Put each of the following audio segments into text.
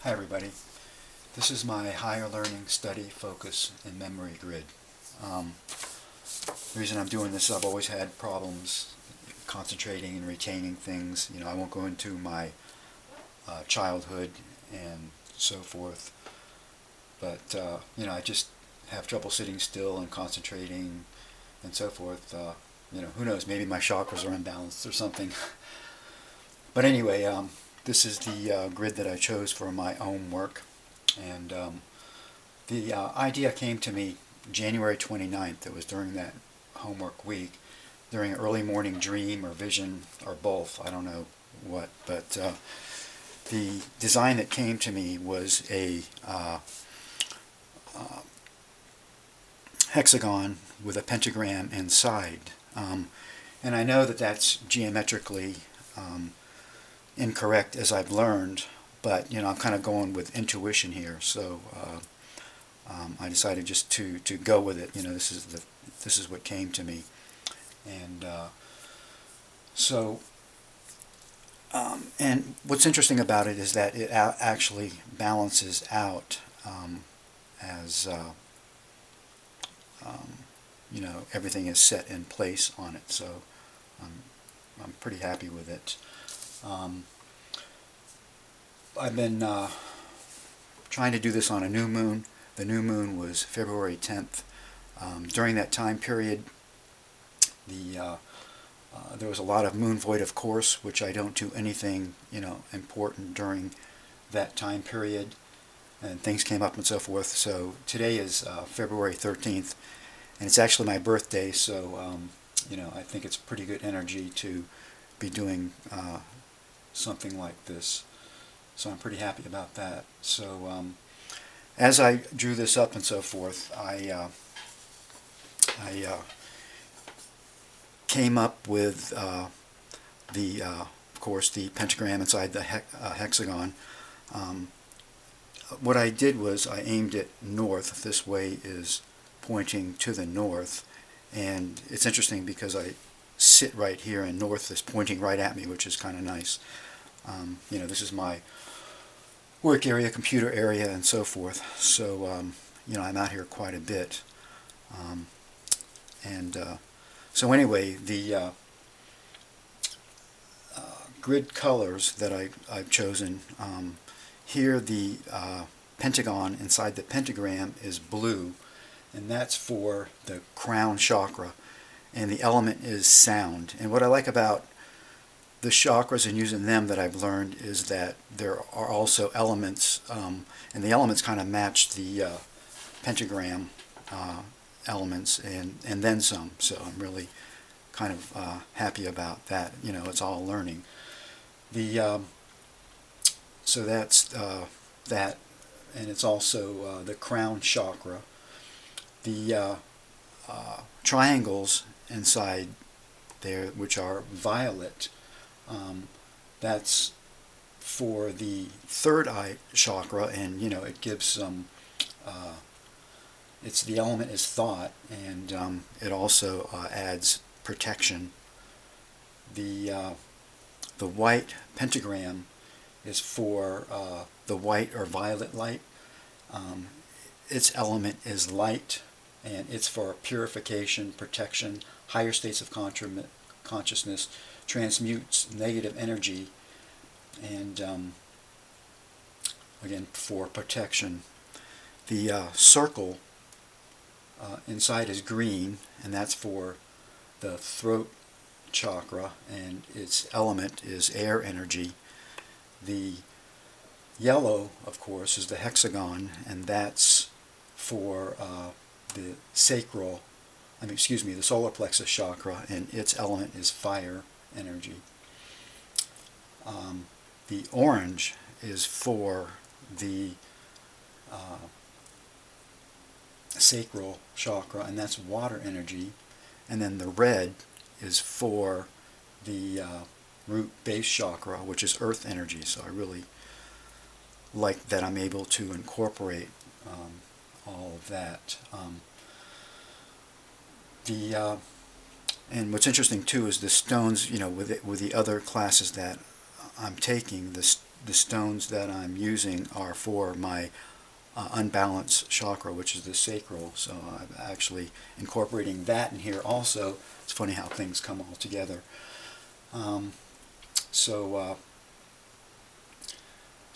Hi everybody. This is my higher learning study focus and memory grid. Um, the reason I'm doing this, I've always had problems concentrating and retaining things. I won't go into my childhood and so forth, but I just have trouble sitting still and concentrating and so forth. Who knows? Maybe my chakras are imbalanced or something. But anyway, this is the grid that I chose for my own work. And the idea came to me January 29th. It was during that homework week, during an early morning dream or vision or both. I don't know what. But the design that came to me was a hexagon with a pentagram inside. And I know that that's geometrically incorrect, as I've learned, but I'm kind of going with intuition here, so I decided just to go with it. This is what came to me, and and what's interesting about it is that it actually balances out as everything is set in place on it. So I'm pretty happy with it. I've been trying to do this on a new moon. The new moon was February 10th. During that time period, there was a lot of moon void, of course, which I don't do anything important during that time period, and things came up and so forth. So today is February 13th, and it's actually my birthday. So I think it's pretty good energy to be doing something like this. So I'm pretty happy about that. So as I drew this up and so forth, I came up with of course, the pentagram inside the hexagon. What I did was I aimed it north. This way is pointing to the north, and it's interesting because I sit right here and north is pointing right at me, which is kind of nice. This is my work area, computer area, and so forth. So I'm out here quite a bit. So anyway, the grid colors that I've chosen, here the pentagon inside the pentagram is blue, and that's for the crown chakra, and the element is sound. And what I like about the chakras and using them that I've learned is that there are also elements, and the elements kind of match the pentagram elements and then some. So I'm really kind of happy about that. It's all learning. So that's that, and it's also the crown chakra. The triangles inside there, which are violet, that's for the third eye chakra, and it gives some the element is thought, and it also adds protection. The white pentagram is for the white or violet light. Its element is light, and it's for purification, protection, higher states of consciousness, transmutes negative energy, and again, for protection. The circle inside is green, and that's for the throat chakra, and its element is air energy. The yellow, of course, is the hexagon, and that's for the the solar plexus chakra, and its element is fire energy. The orange is for the sacral chakra, and that's water energy. And then the red is for the root base chakra, which is earth energy. So I really like that I'm able to incorporate all of that. And what's interesting too is the stones. With the other classes that I'm taking, the stones that I'm using are for my unbalanced chakra, which is the sacral. So I'm actually incorporating that in here also. It's funny how things come all together. So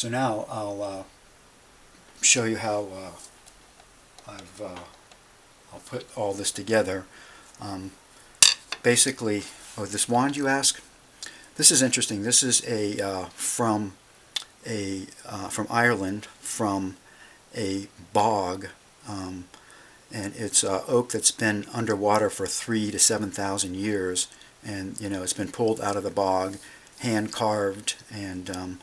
now I'll show you how I'll put all this together. Basically, this wand, you ask? This is interesting. This is from Ireland, from a bog, and it's oak that's been underwater for 3,000 to 7,000 years, and it's been pulled out of the bog, hand carved, and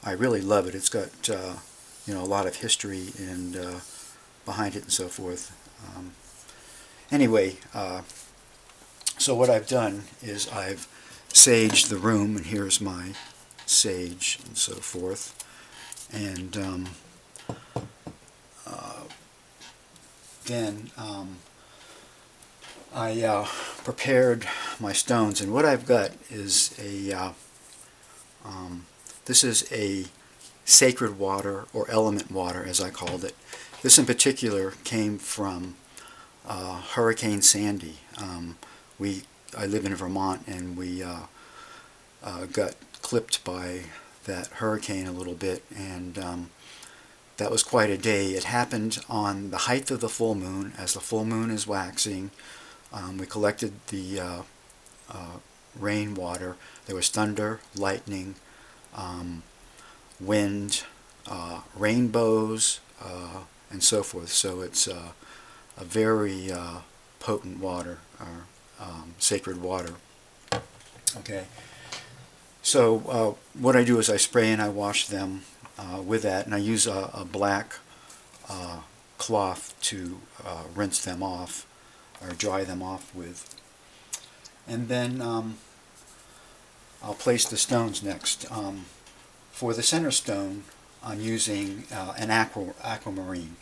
I really love it. It's got a lot of history and behind it and so forth. Anyway, so what I've done is I've saged the room, and here's my sage and so forth, and then I prepared my stones, and what I've got is this is a sacred water, or element water as I called it. This in particular came from Hurricane Sandy. I live in Vermont, and we got clipped by that hurricane a little bit, and that was quite a day. It happened on the height of the full moon, as the full moon is waxing. We collected the rainwater. There was thunder, lightning, wind, rainbows, and so forth. So it's a very potent water, or sacred water. Okay. So what I do is I spray and I wash them with that, and I use a black cloth to rinse them off, or dry them off with. And then I'll place the stones next. For the center stone, I'm using an aquamarine,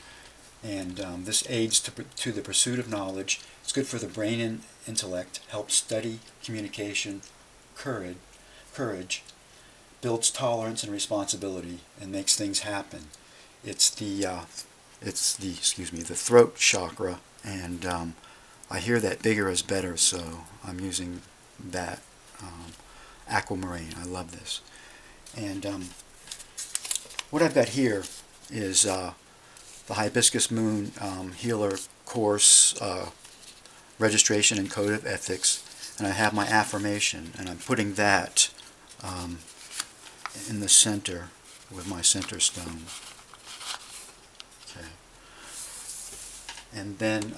and this aids to the pursuit of knowledge. It's good for the brain and intellect, helps study, communication, courage, builds tolerance and responsibility, and makes things happen. It's the throat chakra, and I hear that bigger is better, so I'm using that aquamarine. I love this. And what I've got here is the Hibiscus Moon Healer Course Registration and Code of Ethics, and I have my affirmation, and I'm putting that in the center with my center stone. Okay. And then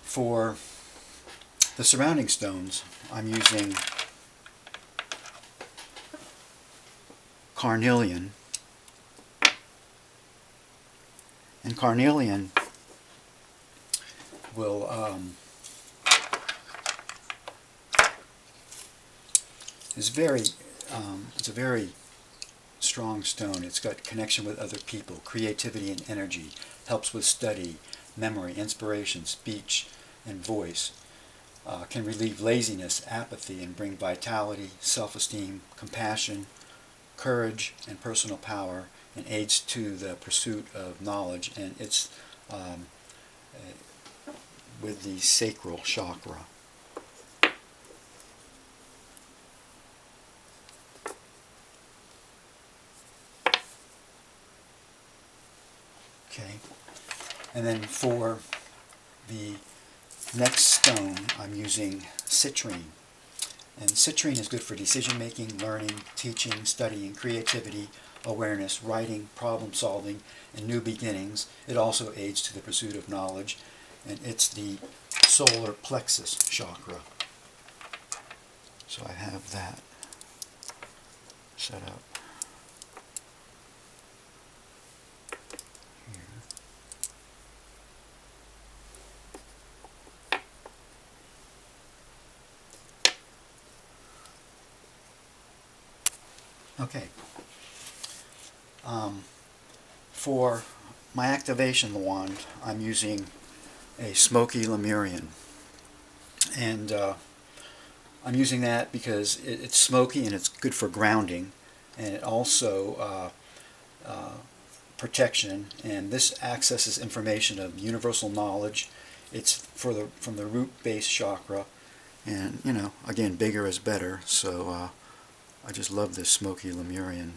for the surrounding stones, I'm using carnelian. And carnelian will it's a very strong stone. It's got connection with other people, creativity and energy, helps with study, memory, inspiration, speech, and voice. Can relieve laziness, apathy, and bring vitality, self-esteem, compassion, courage, and personal power, and aids to the pursuit of knowledge. And it's with the sacral chakra. Okay, and then for the next stone, I'm using citrine. And citrine is good for decision making, learning, teaching, studying, creativity, awareness, writing, problem solving, and new beginnings. It also aids to the pursuit of knowledge, and it's the solar plexus chakra. So I have that set up. Okay. For my activation wand, I'm using a smoky Lemurian, and I'm using that because it's smoky and it's good for grounding. and it also protection, and this accesses information of universal knowledge. It's from the root base chakra, and again, bigger is better. So I just love this smoky Lemurian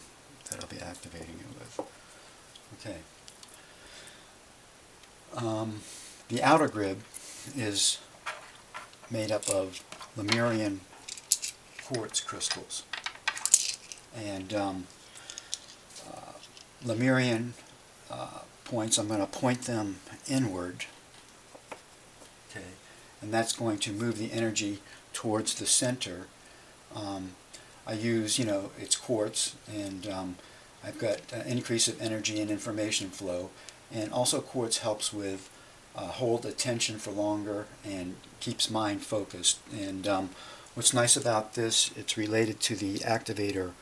that I'll be activating it with. Okay. The outer grid is made up of Lemurian quartz crystals, and Lemurian points, I'm going to point them inward, okay, and that's going to move the energy towards the center. I use, it's quartz, and I've got an increase of energy and information flow, and also quartz helps with hold attention for longer and keeps mind focused. And what's nice about this, it's related to the activator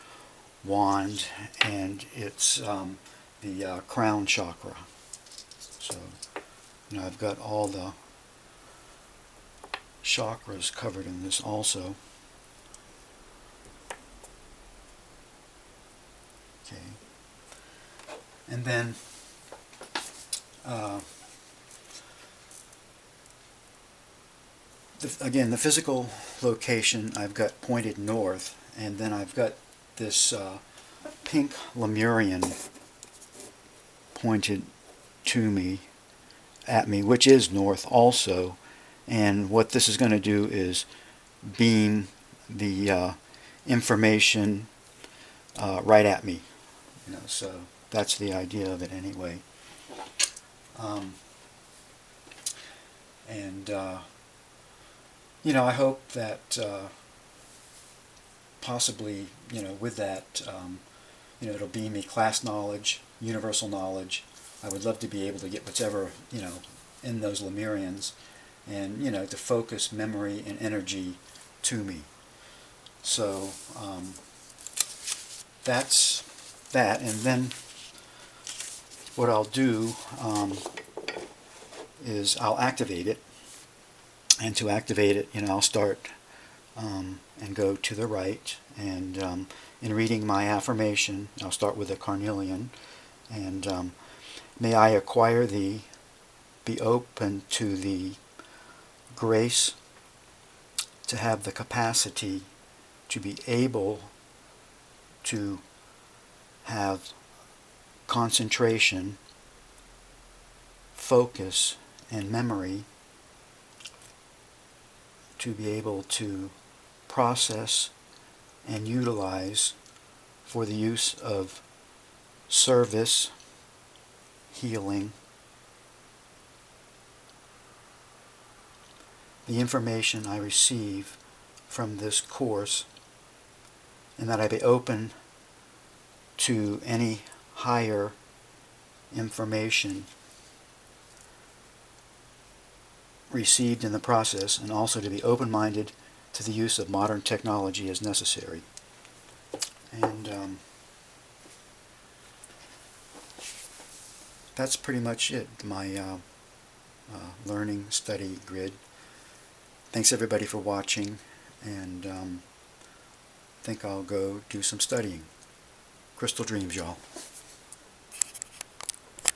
wand, and it's the crown chakra. So I've got all the chakras covered in this also. Okay, and then again, the physical location I've got pointed north, and then I've got this pink Lemurian pointed to me, at me, which is north also. And what this is going to do is beam the information right at me. So that's the idea of it anyway. I hope that possibly, with that, it'll be me class knowledge, universal knowledge. I would love to be able to get whatever, in those Lemurians, and, to focus memory and energy to me. So, that's that. And then what I'll do is I'll activate it. And to activate it, I'll start and go to the right. And in reading my affirmation, I'll start with a carnelian. And may I acquire thee, be open to the grace to have the capacity to be able to have concentration, focus, and memory, to be able to process and utilize for the use of service, healing, the information I receive from this course, and that I be open to any higher information received in the process, and also to be open-minded to the use of modern technology as necessary. And that's pretty much it, my learning study grid. Thanks everybody for watching, and I think I'll go do some studying. Crystal dreams, y'all.